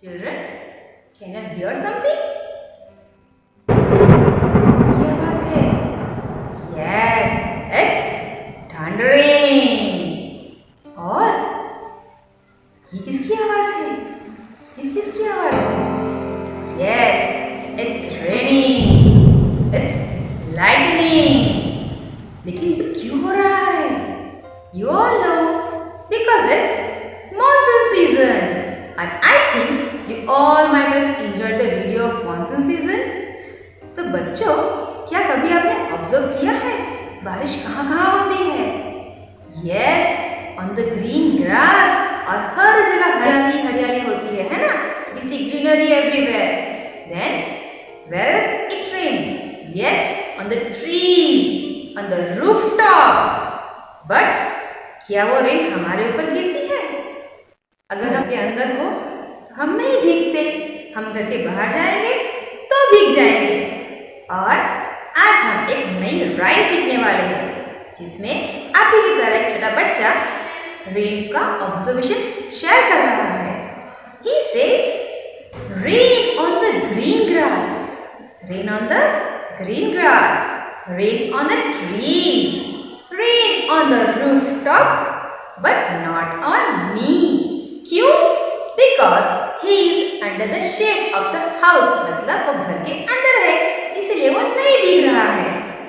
Children, can you hear something? किसकी आवाज है? Yes, it's thundering. और ये किसकी आवाज है? किस चीज की आवाज है? Yes, it's raining. It's lightning. लेकिन ये सब क्यों हो रहा है? You all know because it's monsoon season. And I think you all might have enjoyed the video of monsoon season. तो बच्चों, क्या कभी आपने ऑब्जर्व किया है बारिश कहाँ कहाँ होती है? Yes, on the green grass. और हर जगह हरियाली हरियाली होती है ना? We see greenery everywhere. Then, where is it rain? Yes, on the trees, on the rooftop. But क्या वो रेन हमारे ऊपर गिरती है? अगर हम के अंदर हो तो हम नहीं भीगते, हम घर के बाहर जाएंगे तो भीग जाएंगे। और आज हम एक नई राइम सीखने वाले हैं जिसमें आप ही की तरह एक छोटा बच्चा रेन का ऑब्जर्वेशन शेयर कर रहा है। He says, rain on the green grass, rain on the green grass, rain on the trees, rain on the rooftop, but not on me. क्यों? Because he is under the shade of the house. मतलब वो घर के अंदर है, इसलिए वो नहीं भीग रहा है।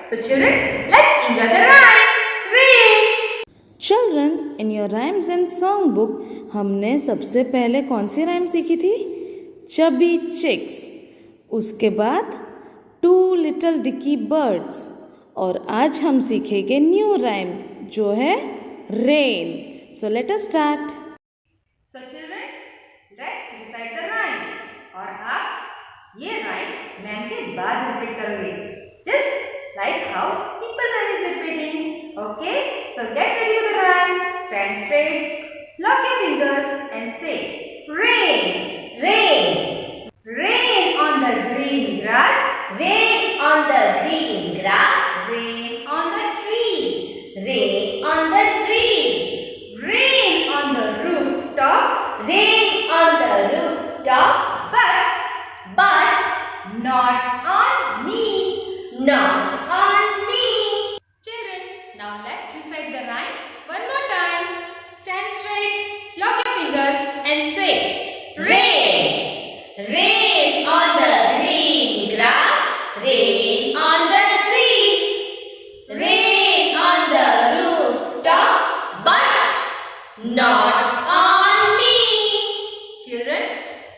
So children, let's enjoy the rhyme. Rain. Children, in your rhymes and song book, हमने सबसे पहले कौन सी राइम सीखी थी? Chubby chicks. उसके बाद Two little dicky birds. और आज हम सीखेंगे न्यू राइम जो है rain. So let us start. So children, let's recite the rhyme. और आप ये राइम मैम के बाद रिपीट करोगे, just like how people man is repeating. Okay? So get ready for the rhyme. Stand straight, lock your fingers, and say, rain, rain, rain on the green grass, Rain on the green grass, rain on the tree, rain on the tree, rain on the rooftop, rain on the rooftop, but not on me. not on me. Children, now let's recite the rhyme one more time. Stand straight, lock your fingers, and say, Rain, rain on the green grass, rain on the tree, rain on the rooftop, but not on me. Children,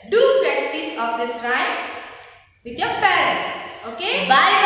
do practice of this rhyme with your parents. Okay? Bye